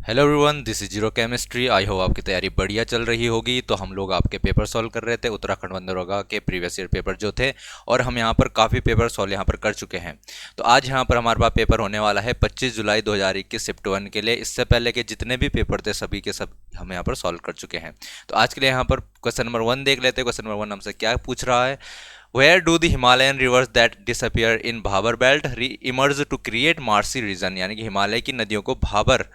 Hello everyone, this is zero chemistry. I hope आपकी तैयारी बढ़िया चल रही होगी। तो हम लोग आपके पेपर सॉल्व कर रहे थे, उत्तराखंड मनरेगा के प्रीवियस ईयर पेपर जो थे, और हम यहाँ पर काफ़ी पेपर सॉल्व यहाँ पर कर चुके हैं। तो आज यहाँ पर हमारे पास पेपर होने वाला है 25 जुलाई 2021 शिफ्ट 1 के लिए। इससे पहले के जितने भी पेपर थे सभी के सब हम यहाँ पर सॉल्व कर चुके हैं। तो आज के लिए यहाँ पर क्वेश्चन नंबर 1 देख लेते हैं। क्वेश्चन नंबर 1 हमसे क्या पूछ रहा है? Where do the Himalayan rivers that disappear in Bhabar belt re-emerge to create marshy region? यानी कि हिमालय की नदियों को भाबर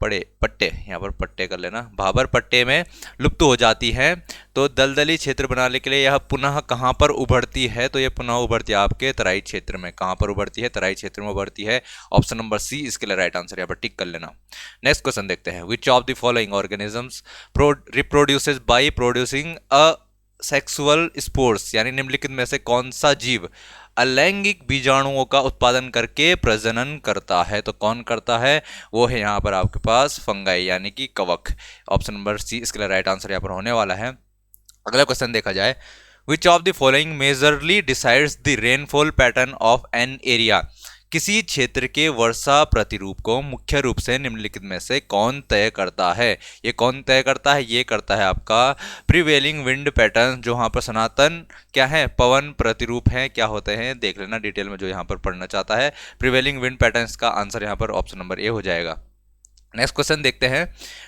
पड़े पट्टे, यहाँ पर पट्टे कर लेना, भाबर पट्टे में लुप्त हो जाती है तो दलदली क्षेत्र बनाने के लिए यह पुनः कहाँ पर उभरती है? तो यह पुनः उभरती है आपके तराई क्षेत्र में। कहाँ पर उभरती है? तराई क्षेत्र में उभरती है। ऑप्शन नंबर सी इसके लिए राइट आंसर, यहाँ पर टिक कर लेना। नेक्स्ट क्वेश्चन देखते हैं। Which of the following organisms reproduces by producing a sexual spores? यानी निम्नलिखित में से कौन सा जीव अलैंगिक बीजाणुओं का उत्पादन करके प्रजनन करता है? तो कौन करता है? वो है यहाँ पर आपके पास फंगाई, यानी कि कवक। ऑप्शन नंबर सी इसके लिए राइट आंसर यहाँ पर होने वाला है। अगला क्वेश्चन देखा जाए। विच of the following majorly decides the rainfall pattern of an area? किसी क्षेत्र के वर्षा प्रतिरूप को मुख्य रूप से निम्नलिखित में से कौन तय करता है? ये कौन तय करता है? ये करता है आपका प्रिवेलिंग विंड पैटर्न, जो यहाँ पर सनातन क्या है, पवन प्रतिरूप है। क्या होते हैं देख लेना डिटेल में, जो यहाँ पर पढ़ना चाहता है। प्रिवेलिंग विंड पैटर्न्स का आंसर यहाँ पर ऑप्शन नंबर ए हो जाएगा। नेक्स्ट क्वेश्चन देखते हैं।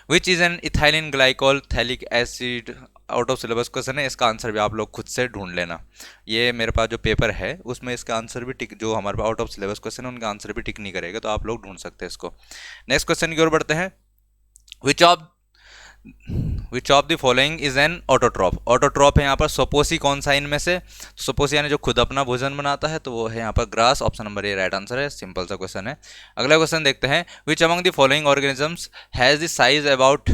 Which is an ethylene glycol phthalic acid? Out of syllabus question है, इसका आंसर भी आप लोग खुद से ढूंढ लेना। ये मेरे पास जो पेपर है उसमें इसका आंसर भी टिक, जो हमारे pass out of syllabus question है उनका आंसर भी टिक नहीं करेगा, तो आप लोग ढूंढ सकते हैं इसको। नेक्स्ट क्वेश्चन की ओर बढ़ते हैं। Which of the following is N autotroph? Autotroph है यहाँ पर सपोसी, कौन सा इनमें से? सपोसी यानी जो खुद अपना भोजन बनाता है, तो वो है यहाँ पर grass. Option number A right answer है। सिंपल सा क्वेश्चन है। अगला क्वेश्चन देखते हैं। Which among the following organisms has the size about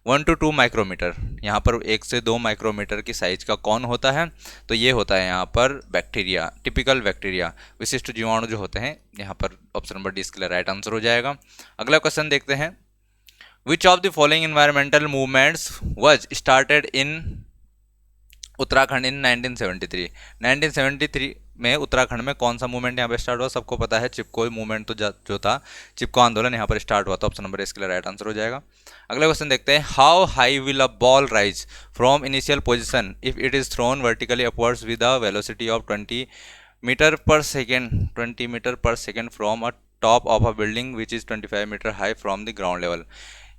1 to 2 micrometre? यहाँ पर 1 से 2 माइक्रोमीटर की साइज का कौन होता है? तो ये होता है यहाँ पर बैक्टीरिया, टिपिकल बैक्टीरिया, विशिष्ट जीवाणु जो होते हैं। यहाँ पर ऑप्शन नंबर डी इसके लिए राइट आंसर हो जाएगा। अगला क्वेश्चन देखते हैं। Which of the following environmental movements was started in Uttarakhand in 1973? 1973 में उत्तराखंड में कौन सा मूवमेंट यहाँ पे स्टार्ट हुआ? सबको पता है चिपको मूवमेंट, तो जो था चिपको आंदोलन यहाँ पर स्टार्ट हुआ था। ऑप्शन नंबर इसके लिए राइट आंसर हो जाएगा। अगला क्वेश्चन देखते हैं। How high will a ball rise from initial position if it is thrown vertically upwards with a velocity of 20 metre per second? 20 metre per second from a top of a building which is 25 metre high from the ground level?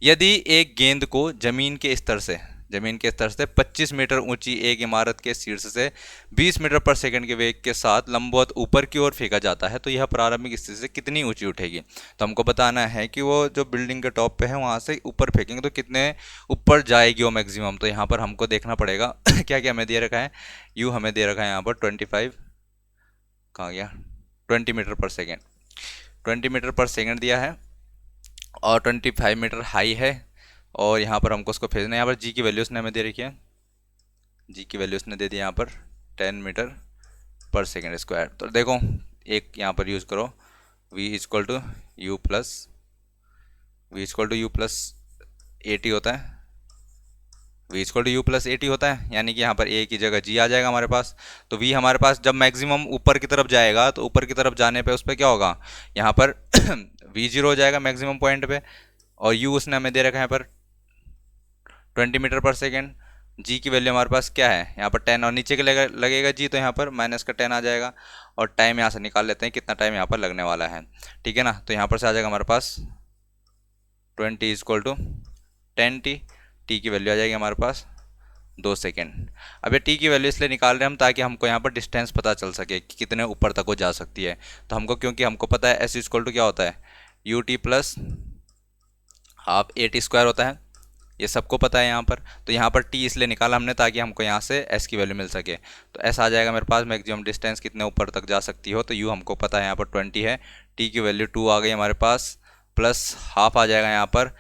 यदि एक गेंद को जमीन के स्तर से 25 metre ऊंची एक इमारत के शीर्ष से 20 मीटर पर सेकंड के वेग के साथ लंबवत ऊपर की ओर फेंका जाता है, तो यह प्रारंभिक स्थिति से कितनी ऊंची उठेगी? तो हमको बताना है कि वो जो बिल्डिंग के टॉप पे है वहां से ऊपर फेंकेंगे तो कितने ऊपर जाएगी वो मैक्सिमम। तो यहाँ पर हमको देखना पड़ेगा क्या क्या हमें दे रखा है। यू हमें दे रखा है यहाँ पर 25, कहाँ गया, 20 metre per second, 20 metre per second दिया है और 25 मीटर हाई है। और यहाँ पर हमको उसको भेजना है। यहाँ पर जी की वैल्यू उसने हमें दे रखी है, जी की वैल्यू उसने दे दी यहाँ पर 10 मीटर पर सेकेंड स्क्वायर। तो देखो एक यहाँ पर यूज़ करो, v is equal to u plus 80 होता है, v is equal to u plus 80 होता है, यानी कि यहाँ पर a की जगह g आ जाएगा हमारे पास। तो v हमारे पास जब मैक्सिमम ऊपर की तरफ जाएगा तो ऊपर की तरफ जाने पे उस पर क्या होगा, यहाँ पर v0 हो जाएगा मैक्सिमम पॉइंट पे, और u उसने हमें दे रखा है यहाँ पर 20 मीटर पर सेकेंड। जी की वैल्यू हमारे पास क्या है यहाँ पर 10, और नीचे के लगेगा जी, तो यहाँ पर माइनस का 10 आ जाएगा। और टाइम यहाँ से निकाल लेते हैं कितना टाइम यहाँ पर लगने वाला है, ठीक है ना। तो यहाँ पर से आ जाएगा हमारे पास 20 इजक्वल टू 10t, टी की वैल्यू आ जाएगी हमारे पास 2 सेकेंड। अब ये टी की वैल्यू इसलिए निकाल रहे हैं हम ताकि हमको यहाँ पर डिस्टेंस पता चल सके कि कितने ऊपर तक वो जा सकती है। तो हमको, क्योंकि हमको पता है एस इजक्वल टू क्या होता है, U T plus half A T square होता है, ये सबको पता है यहाँ पर। तो यहाँ पर t इसलिए निकाला हमने ताकि हमको यहाँ से s की वैल्यू मिल सके। तो s आ जाएगा मेरे पास, मैक्सिमम डिस्टेंस कितने ऊपर तक जा सकती हो, तो u हमको पता है यहाँ पर 20 है, t की वैल्यू 2 आ गई हमारे पास, प्लस हाफ आ जाएगा यहाँ पर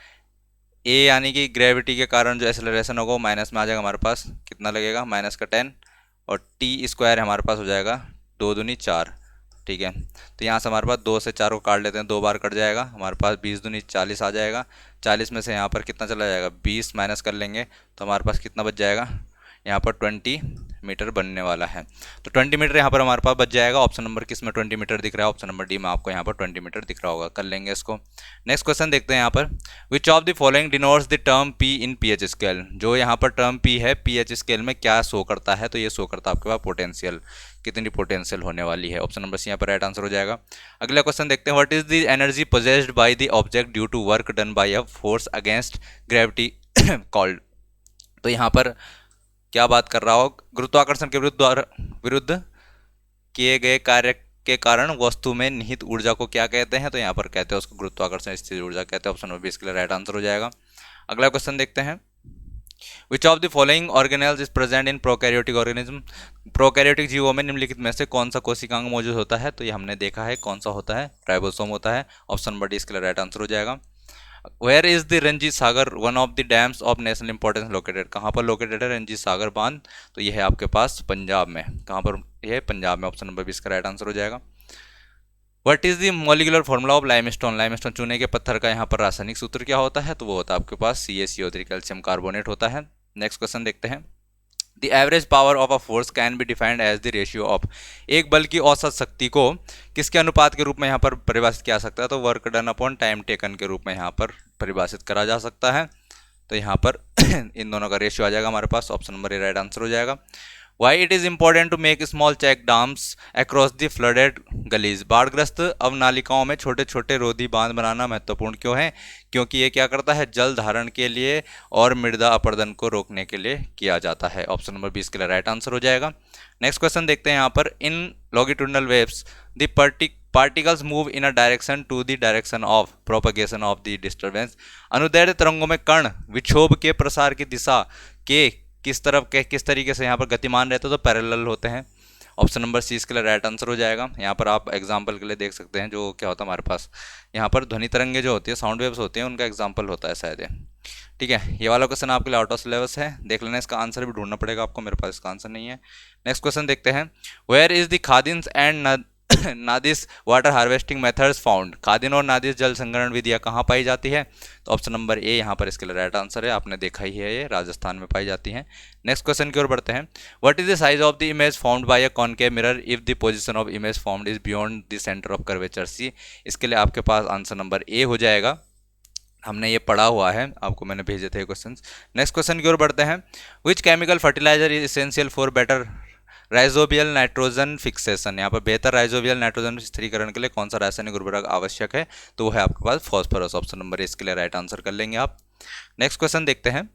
a, यानी कि ग्रेविटी के कारण जो एक्सेलरेशन होगा वो माइनस में आ जाएगा हमारे पास, कितना लगेगा माइनस का 10, और t स्क्वायर हमारे पास हो जाएगा 2 दूनी 4, ठीक है। तो यहाँ से हमारे पास 2 से 4 को काट लेते हैं, 2 बार कट जाएगा हमारे पास, 20 दूनी 40 आ जाएगा। 40 में से यहाँ पर कितना चला जाएगा, 20 माइनस कर लेंगे तो हमारे पास कितना बच जाएगा, यहाँ पर 20 मीटर बनने वाला है। तो 20 मीटर यहाँ पर हमारे पास बच जाएगा। ऑप्शन नंबर किस में 20 मीटर दिख रहा है? ऑप्शन नंबर डी में आपको यहाँ पर 20 मीटर दिख रहा होगा। कर लेंगे इसको। नेक्स्ट क्वेश्चन देखते हैं यहाँ पर, विच of the following denotes the term P in pH scale. जो यहाँ पर टर्म पी है पीएच स्केल में क्या शो करता है? तो ये शो करता है आपके पास पोटेंशियल, कितनी पोटेंशियल होने वाली है। ऑप्शन नंबर सी यहाँ पर राइट आंसर हो जाएगा। अगला क्वेश्चन देखते हैं, what is the energy possessed by the object due to work done by a force against gravity called. तो यहाँ पर क्या बात कर रहा हो? गुरुत्वाकर्षण के विरुद्ध किए गए कार्य के कारण वस्तु में निहित ऊर्जा को क्या कहते हैं? तो यहाँ पर कहते हैं उसको गुरुत्वाकर्षण स्थिर ऊर्जा कहते हैं। ऑप्शन नंबर 20 के लिए राइट आंसर हो जाएगा। अगला क्वेश्चन देखते हैं, which of the following organelles is present in prokaryotic organism. Prokaryotic जीवों में निम्नलिखित में से कौन सा कोशिकांग मौजूद होता है? तो ये हमने देखा है, कौन सा होता है? राइबोसोम होता है। ऑप्शन नंबर डी इसके लिए राइट आंसर हो जाएगा। Where is the Ranjit Sagar one of the dams of national importance located. कहाँ पर लोकेटेड है रंजीत सागर बांध? तो ये है आपके पास पंजाब में। कहाँ पर? यह है पंजाब में। ऑप्शन नंबर 20 का राइट आंसर हो जाएगा। What is the molecular formula of limestone. Limestone चूने के पत्थर का यहाँ पर रासायनिक सूत्र क्या होता है? तो वो होता है आपके पास CaCO3 कैल्शियम कार्बोनेट होता है। नेक्स्ट क्वेश्चन देखते हैं, the average power of a force can be defined as the ratio of. एक बल की औसत शक्ति को किसके अनुपात के रूप में यहाँ पर परिभाषित किया जा सकता है? तो work done upon time taken के रूप में यहाँ पर परिभाषित करा जा सकता है। तो यहाँ पर इन दोनों का रेशियो आ जाएगा हमारे पास। Option number A right answer हो जाएगा। Why it is important to make small check dams across the flooded gullies. बाढ़ग्रस्त अवनालिकाओं में छोटे छोटे रोधी बांध बनाना महत्वपूर्ण क्यों है? क्योंकि ये क्या करता है? जल धारण के लिए और मृदा अपरदन को रोकने के लिए किया जाता है। ऑप्शन नंबर 20 के लिए राइट आंसर हो जाएगा। नेक्स्ट क्वेश्चन देखते हैं यहाँ पर, in longitudinal waves the particles move in a direction to the direction of propagation of the disturbance. अनुदैर्ध्य तरंगों में कण विक्षोभ के प्रसार की दिशा के किस तरफ के किस तरीके से यहाँ पर गतिमान रहते हैं? तो पैरेलल होते हैं। ऑप्शन नंबर सी इसके लिए राइट आंसर हो जाएगा। यहाँ पर आप एग्जाम्पल के लिए देख सकते हैं, जो क्या होता है हमारे पास यहाँ पर ध्वनि तरंगे जो होती है, साउंड वेव्स होती हैं, उनका एग्जाम्पल होता है शायद। ठीक है, ये वाला क्वेश्चन आपके लिए आउट ऑफ सिलेबस है, देख लेना। इसका आंसर भी ढूंढना पड़ेगा आपको, मेरे पास इसका आंसर नहीं है। नेक्स्ट क्वेश्चन देखते हैं, where is the khadins and nadis water harvesting methods found. Khadin और नादिस जल संग्रहण विधियाँ कहाँ पाई जाती है? तो ऑप्शन नंबर ए यहाँ पर इसके लिए राइट आंसर है। आपने देखा ही है, ये राजस्थान में पाई जाती हैं। नेक्स्ट क्वेश्चन की ओर बढ़ते हैं, what is the size of the image found by a concave mirror if the position of image found is beyond the centre of curvature C. इसके लिए आपके पास आंसर नंबर ए हो जाएगा। हमने ये पढ़ा हुआ है, आपको मैंने भेजे थे क्वेश्चन। नेक्स्ट क्वेश्चन की ओर बढ़ते हैं, which chemical fertiliser is essential for better rhizobial nitrogen fixation. यहाँ पर बेहतर राइजोबियल नाइट्रोजन स्थिरीकरण के लिए कौन सा रासायनिक उर्वरक आवश्यक है? तो वो है आपके पास फॉस्फोरस। ऑप्शन नंबर इसके लिए राइट आंसर कर लेंगे आप। नेक्स्ट क्वेश्चन देखते हैं,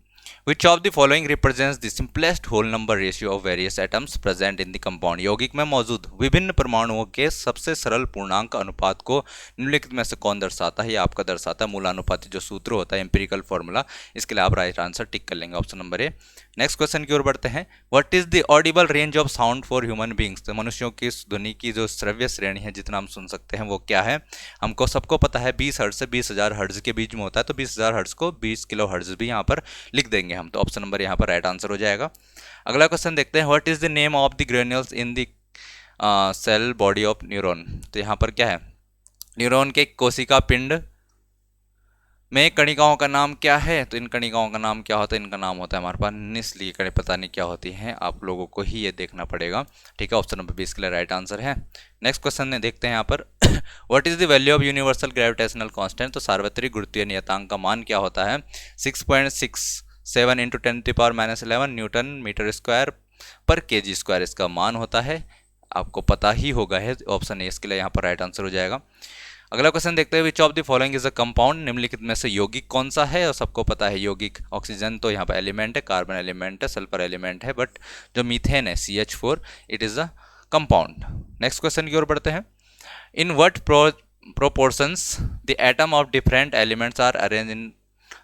which of the following represents the simplest whole number ratio of various atoms present in the compound. यौगिक में मौजूद विभिन्न परमाणुओं के सबसे सरल पूर्णांक अनुपात को निम्नलिखित में से कौन दर्शाता है? ये आपका दर्शाता है मूलानुपाती जो सूत्र होता है, एम्पिरिकल फॉर्मूला। इसके लिए आप राइट आंसर टिक कर लेंगे, ऑप्शन नंबर ए। नेक्स्ट क्वेश्चन की ओर बढ़ते हैं, what is the Audible range of sound for human beings. तो मनुष्यों की ध्वनि की जो श्रव्य श्रेणी है, जितना हम सुन सकते हैं, वो क्या है? हमको सबको पता है 20 हर्ट्ज से 20,000 हर्ट्ज के बीच में होता है। तो 20,000 हर्ट्ज को 20 किलो हर्ट्ज भी यहाँ पर लिख देंगे हम। तो ऑप्शन नंबर यहाँ पर राइट आंसर हो जाएगा। अगला क्वेश्चन देखते हैं, what is the name of the granules in the cell body of neuron. तो यहाँ पर क्या है? न्यूरॉन के कोशिका पिंड में कणिकाओं का नाम क्या है? तो इन कणिकाओं का नाम क्या होता है? इनका नाम होता है हमारे पास निस्ली कण। पता नहीं क्या होती हैं, आप लोगों को ही ये देखना पड़ेगा। ठीक है, ऑप्शन नंबर 20 के लिए राइट आंसर है। नेक्स्ट क्वेश्चन देखते हैं यहाँ पर, what is the value of universal gravitational constant. तो सार्वत्रिक गुरुत्वीय नियतांक का मान क्या होता है? 6.67 इंटू 10⁻⁻11 न्यूटन मीटर स्क्वायर पर केजी स्क्वायर इसका मान होता है। आपको पता ही होगा है। ऑप्शन ए इसके लिए यहाँ पर राइट आंसर हो जाएगा। अगला क्वेश्चन देखते हैं, which of the following is a compound. निम्नलिखित में से यौगिक कौन सा है? और सबको पता है यौगिक, ऑक्सीजन तो यहाँ पर एलिमेंट है, कार्बन एलिमेंट है, सल्फर एलिमेंट है, बट जो मीथेन है CH4 it is a compound. Next question की ओर बढ़ते हैं, in what proportions the atom of different elements are arrange in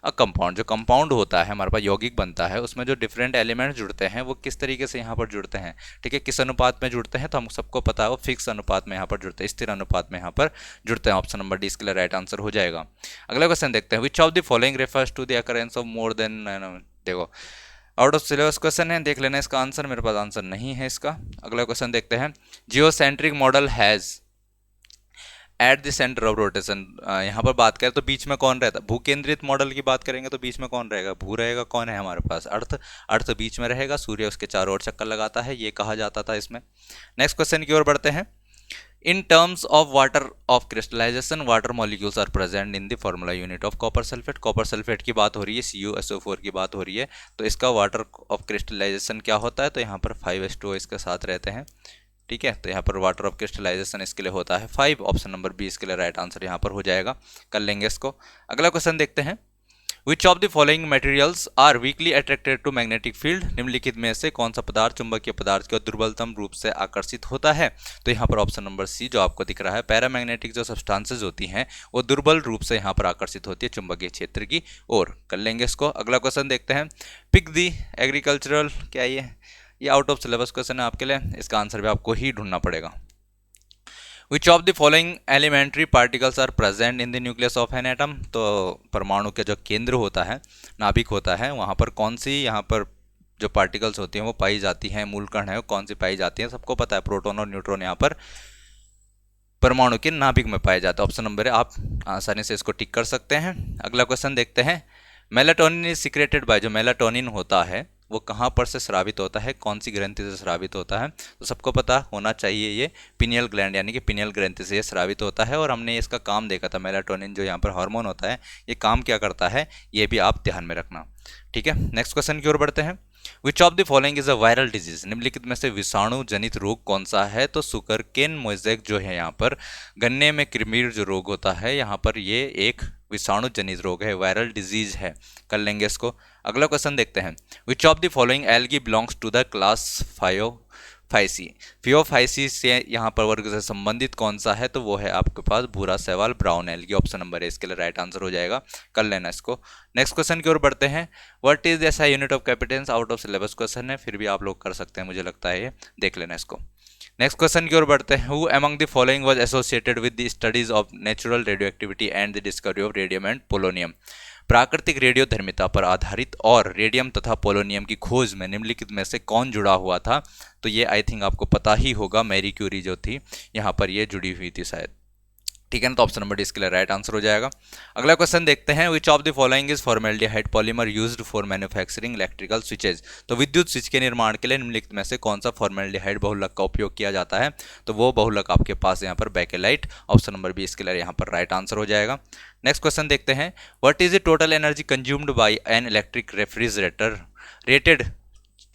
a compound. जो कंपाउंड होता है हमारे पास, यौगिक बनता है, उसमें जो डिफरेंट एलिमेंट्स जुड़ते हैं वो किस तरीके से यहाँ पर जुड़ते हैं? ठीक है, किस अनुपात में जुड़ते हैं? तो हम सबको पता है वो फिक्स अनुपात में यहाँ पर जुड़ते हैं, स्थिर अनुपात में यहाँ पर जुड़ते हैं। ऑप्शन नंबर डी इसके लिए राइट आंसर हो जाएगा। अगला क्वेश्चन देखते हैं, which of the following refers to the occurrence of more than. देखो आउट ऑफ सिलेबस क्वेश्चन है, देख लेना इसका आंसर। मेरे पास आंसर नहीं है इसका। अगला क्वेश्चन देखते हैं, geocentric model has at the centre of rotation, यहाँ पर बात करें तो बीच में कौन रहता है, भू केंद्रित मॉडल की बात करेंगे तो बीच में कौन रहेगा, भू रहेगा, कौन है हमारे पास, अर्थ, अर्थ बीच में रहेगा, सूर्य उसके चारों ओर चक्कर लगाता है, ये कहा जाता था इसमें। नेक्स्ट क्वेश्चन की ओर बढ़ते हैं। In terms of water of crystallisation water molecules are present in the formula unit of copper sulphate, copper sulphate की बात हो रही है, CuSO4 की बात हो रही है, तो इसका वाटर ऑफ क्रिस्टलाइजेशन क्या होता है, तो यहाँ पर 5H2O इसके साथ रहते हैं, ठीक है। तो यहाँ पर वाटर ऑफ क्रिस्टलाइजेशन इसके लिए होता है 5, ऑप्शन नंबर बी इसके लिए राइट आंसर यहाँ पर हो जाएगा, कर लेंगे इसको। अगला क्वेश्चन देखते हैं। Which of the following materials are weakly attracted to magnetic field, निम्नलिखित में से कौन सा पदार्थ चुंबकीय पदार्थ के दुर्बलतम रूप से आकर्षित होता है, तो यहाँ पर ऑप्शन नंबर सी जो आपको दिख रहा है, पैरामैग्नेटिक जो सब्सटेंसेज होती हैं वो दुर्बल रूप से यहाँ पर आकर्षित होती है चुंबकीय क्षेत्र की ओर, कर लेंगे इसको। अगला क्वेश्चन देखते हैं। पिक दी एग्रीकल्चरल, क्या ये आउट ऑफ सिलेबस क्वेश्चन है आपके लिए, इसका आंसर भी आपको ही ढूंढना पड़ेगा। Which of the following elementary particles are present in the nucleus of an atom, तो परमाणु के जो केंद्र होता है, नाभिक होता है, वहाँ पर कौन सी यहाँ पर जो पार्टिकल्स होती हैं वो पाई जाती हैं, मूल कण है वो कौन सी पाई जाती हैं, सबको पता है, प्रोटॉन और न्यूट्रॉन यहाँ पर परमाणु के नाभिक में पाए जाते हैं, ऑप्शन नंबर है, आप आसानी से इसको टिक कर सकते हैं। अगला क्वेश्चन देखते हैं। मेलाटोनिन इज सिक्रेटेड बाय, जो मेलाटोनिन होता है वो कहाँ पर से स्रावित होता है, कौन सी ग्रंथि से स्रावित होता है, तो सबको पता होना चाहिए ये पिनियल ग्लैंड यानी कि पिनियल ग्रंथि से ये स्रावित होता है, और हमने इसका काम देखा था, मेलाटोनिन जो यहाँ पर हार्मोन होता है ये काम क्या करता है ये भी आप ध्यान में रखना, ठीक है। नेक्स्ट क्वेश्चन की ओर बढ़ते हैं। Which of the following is a viral disease, निम्नलिखित में से विषाणु जनित रोग कौन सा है, तो सुगरकेन मोज़ेक जो है यहाँ पर गन्ने में कृमिर जो रोग होता है यहाँ पर ये एक विषाणु जनित रोग है, वायरल डिजीज है, कर लेंगे इसको। अगला क्वेश्चन देखते हैं। Which of the following algae belongs to the class phaeophyceae, phaeophyceae से यहाँ पर वर्ग से संबंधित कौन सा है, तो वो है आपके पास भूरा शैवाल ब्राउन एल्गी, ऑप्शन नंबर है इसके लिए राइट आंसर हो जाएगा, कर लेना इसको। नेक्स्ट क्वेश्चन की ओर बढ़ते हैं। What is the SI unit of capacitance, out of syllabus question है, फिर भी आप लोग कर सकते हैं, मुझे लगता है ये देख लेना इसको। नेक्स्ट क्वेश्चन की ओर बढ़ते हैं। Who among the following was associated with the studies of natural radioactivity and the discovery of radium and polonium, प्राकृतिक रेडियो धर्मिता पर आधारित और रेडियम तथा पोलोनियम की खोज में निम्नलिखित में से कौन जुड़ा हुआ था, तो ये आई थिंक आपको पता ही होगा, मैरी क्यूरी जो थी यहाँ पर ये जुड़ी हुई थी शायद, ठीक है ना, तो ऑप्शन नंबर डी इसके लिए राइट आंसर हो जाएगा। अगला क्वेश्चन देखते हैं। Which of the following is formaldehyde polymer used for manufacturing electrical switches, तो विद्युत स्विच के निर्माण के लिए निम्नलिखित में से कौन सा फॉर्मेल्डिहाइड बहुलक का उपयोग किया जाता है, तो वो बहुलक आपके पास यहाँ पर बेकेलाइट, ऑप्शन नंबर बी इसके लिए यहाँ पर राइट आंसर हो जाएगा। नेक्स्ट क्वेश्चन देखते हैं। What is the total energy consumed by an electric refrigerator rated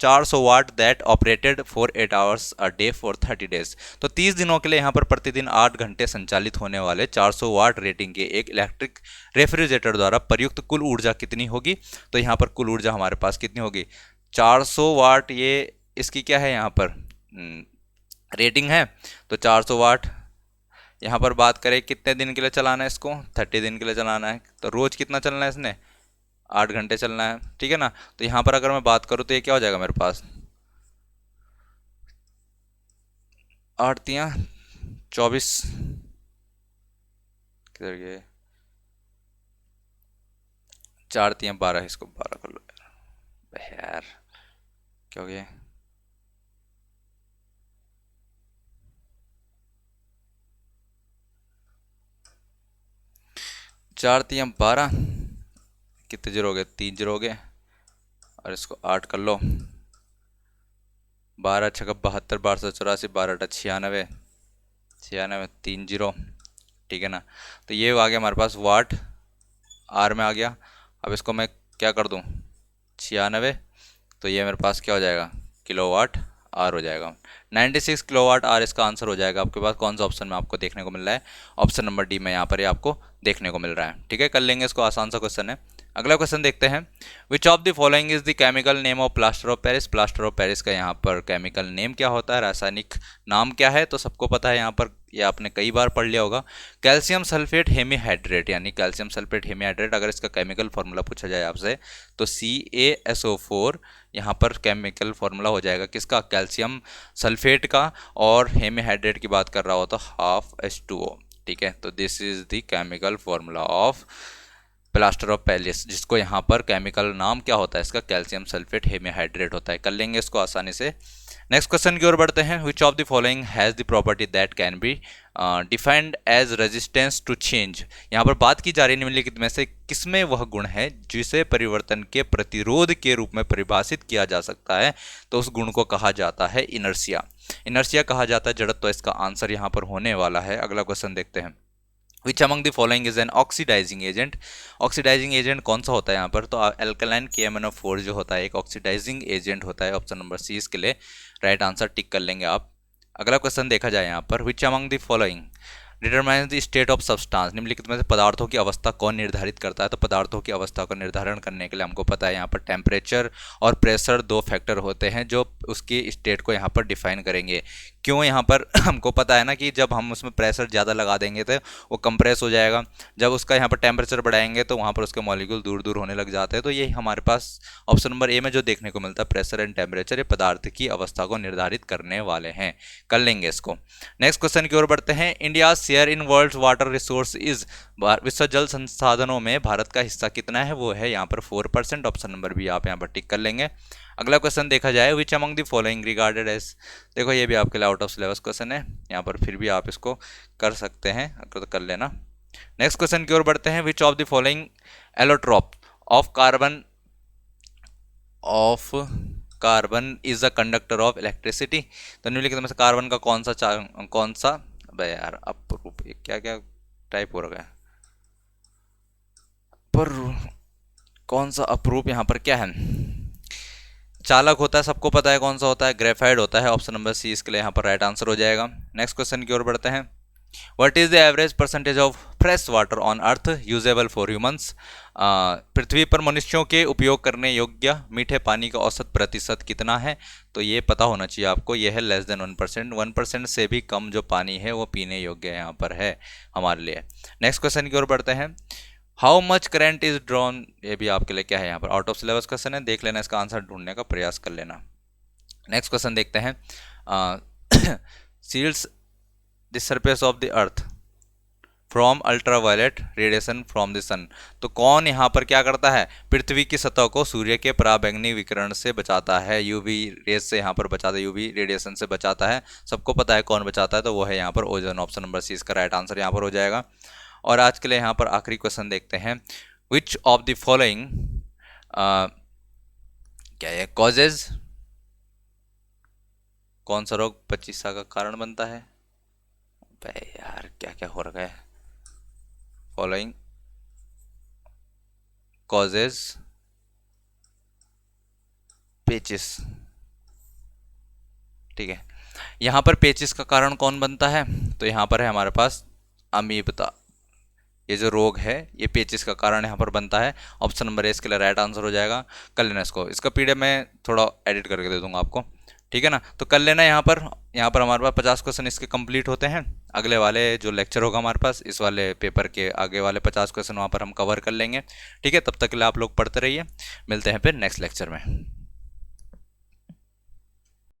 400 watt that operated for 8 hours a day for 30 days, तो 30 दिनों के लिए यहाँ पर प्रतिदिन 8 घंटे संचालित होने वाले 400 वाट रेटिंग के एक इलेक्ट्रिक रेफ्रिजरेटर द्वारा प्रयुक्त कुल ऊर्जा कितनी होगी, तो यहाँ पर कुल ऊर्जा हमारे पास कितनी होगी 400 वाट, ये इसकी क्या है यहाँ पर रेटिंग है, तो 400 वाट यहाँ पर बात करें कितने दिन के लिए चलाना है इसको, 30 दिन के लिए चलाना है, तो रोज कितना चलना है इसने 8 घंटे चलना है, ठीक है ना। तो यहाँ पर अगर मैं बात करूँ तो ये क्या हो जाएगा मेरे पास 8 तियाँ 24, किधर गए 4 तियाँ 12, इसको 12 कर लो यार, क्या हो गया 4 तियाँ 12, कितने जीरो हो गए 3 जीरो हो गए, और इसको 8 कर लो, 12 छक्का 72, 1284, 12 अट्ठा 96, 96 3 जीरो, ठीक है ना। तो ये आ गया हमारे पास वाट आर में आ गया। अब इसको मैं क्या कर दूं 96, तो ये मेरे पास क्या हो जाएगा किलोवाट आर हो जाएगा, 96 किलोवाट आर इसका आंसर हो जाएगा। आपके पास कौन सा ऑप्शन में आपको देखने को मिल रहा है, ऑप्शन नंबर डी में यहाँ पर ये आपको देखने को मिल रहा है, ठीक है, कर लेंगे इसको, आसान सा क्वेश्चन है। अगला क्वेश्चन देखते हैं। Which of the following is the chemical name of plaster of Paris, plaster of Paris का यहाँ पर केमिकल नेम क्या होता है, रासायनिक नाम क्या है, तो सबको पता है यहाँ पर, ये आपने कई बार पढ़ लिया होगा, कैल्शियम सल्फेट हेमीहाइड्रेट, यानी कैल्शियम सल्फेट हेमीहाइड्रेट। अगर इसका केमिकल फॉर्मूला पूछा जाए आपसे तो CaSO4 यहाँ पर केमिकल फॉर्मूला हो जाएगा किसका, कैल्शियम सल्फेट का, और हेमीहाइड्रेट की बात कर रहा हो तो ½ H2O, ठीक है। तो this is the chemical formula of plaster of Paris, जिसको यहाँ पर केमिकल नाम क्या होता है इसका, कैल्शियम सल्फेट हेमीहाइड्रेट होता है। कर लेंगे इसको आसानी से। नेक्स्ट क्वेश्चन की ओर बढ़ते हैं। Which of the following has the property that can be defined as resistance to change. यहाँ पर बात की जा रही है निम्नलिखित में से किसमें वह गुण है जिसे परिवर्तन के प्रतिरोध के रूप में परिभाषित किया जा सकता है, तो उस गुण को कहा जाता है इनर्शिया। इनर्शिया कहा जाता है जड़त्व। तो इसका आंसर यहाँ पर होने वाला है। अगला क्वेश्चन देखते हैं। Which among the following is an oxidising agent. Oxidising agent कौन सा होता है यहाँ पर, तो एल्कलाइन KMnO4 जो होता है एक ऑक्सीडाइजिंग एजेंट होता है। ऑप्शन नंबर सी इसके लिए राइट आंसर टिक कर लेंगे आप। अगला क्वेश्चन देखा जाए यहाँ पर। विच among the following determines the state of substance. निम्नलिखित में से पदार्थों की अवस्था कौन निर्धारित करता है, तो पदार्थों की अवस्था को निर्धारण करने के लिए हमको पता है यहाँ पर टेम्परेचर और प्रेशर दो फैक्टर होते हैं जो उसकी स्टेट को यहाँ पर डिफाइन करेंगे। क्यों, यहाँ पर हमको पता है ना कि जब हम उसमें प्रेशर ज़्यादा लगा देंगे तो वो कंप्रेस हो जाएगा, जब उसका यहाँ पर टेम्परेचर बढ़ाएंगे तो वहाँ पर उसके मॉलिक्यूल दूर दूर होने लग जाते हैं। तो यही हमारे पास ऑप्शन नंबर ए में जो देखने को मिलता है, प्रेशर एंड टेम्परेचर, ये पदार्थ की अवस्था को निर्धारित करने वाले हैं। कर लेंगे इसको। नेक्स्ट क्वेश्चन की ओर बढ़ते हैं। India share in world water resource is. विश्व जल संसाधनों में भारत का हिस्सा कितना है, वो है यहाँ पर 4%। ऑप्शन नंबर भी आप यहाँ पर टिक कर लेंगे। अगला क्वेश्चन देखा जाए। Which among the following regarded as. देखो ये भी आपके लिए आउट ऑफ सिलेबस क्वेश्चन है, यहाँ पर फिर भी आप इसको कर सकते हैं, अगर तो कर लेना। नेक्स्ट क्वेश्चन की ओर बढ़ते हैं। Which of the following allotrope of carbon is a conductor of electricity. तो निम्नलिखित में से कार्बन का कौन सा भाई यार अपरूप, क्या क्या टाइप हो रहा है पर, कौन सा अपरूप यहाँ पर क्या है, चालक होता है, सबको पता है कौन सा होता है, ग्रेफाइट होता है। ऑप्शन नंबर सी इसके लिए यहाँ पर राइट आंसर हो जाएगा। नेक्स्ट क्वेश्चन की ओर बढ़ते हैं। What is the average percentage of fresh water on earth usable for humans. पृथ्वी पर मनुष्यों के उपयोग करने योग्य मीठे पानी का औसत प्रतिशत कितना है, तो ये पता होना चाहिए आपको। यह है लेस देन 1%। 1% से भी कम जो पानी है वो पीने योग्य यहाँ पर है हमारे लिए। नेक्स्ट क्वेश्चन की ओर बढ़ते हैं। How much current is drawn. ये भी आपके लिए क्या है, यहाँ पर आउट ऑफ सिलेबस क्वेश्चन है, देख लेना, इसका आंसर ढूंढने का प्रयास कर लेना। नेक्स्ट क्वेश्चन देखते हैं। Seals the surface of the earth from ultraviolet radiation from the sun. तो कौन यहाँ पर क्या करता है, पृथ्वी की सतह को सूर्य के पराबैंगनी विकिरण से बचाता है, यूवी रेज से यहाँ पर बचाता है, यूवी रेडिएशन से बचाता है। सबको पता है कौन बचाता है, तो वो है यहाँ पर ओजोन। ऑप्शन नंबर सी इसका राइट आंसर यहाँ पर हो जाएगा। और आज के लिए यहाँ पर आखिरी क्वेश्चन देखते हैं। विच ऑफ द फॉलोइंग क्या है कॉजेज, कौन सा रोग 25 का कारण बनता है। यार क्या क्या हो रहा है। फॉलोइंग कॉजेज पेचिस, ठीक है। यहाँ पर पेचिस का कारण कौन बनता है, तो यहाँ पर है हमारे पास अमीबता। ये जो रोग है ये पेचिस का कारण यहाँ पर बनता है। ऑप्शन नंबर ए इसके लिए राइट आंसर हो जाएगा। कर लेना इसको, इसका पीडीएफ मैं थोड़ा एडिट करके दे दूंगा आपको, ठीक है ना। तो कर लेना। यहाँ पर हमारे पास 50 क्वेश्चन इसके कंप्लीट होते हैं। अगले वाले जो लेक्चर होगा हमारे पास, इस वाले पेपर के आगे वाले 50 क्वेश्चन वहाँ पर हम कवर कर लेंगे, ठीक है। तब तक के लिए आप लोग पढ़ते रहिए, मिलते हैं फिर नेक्स्ट लेक्चर में।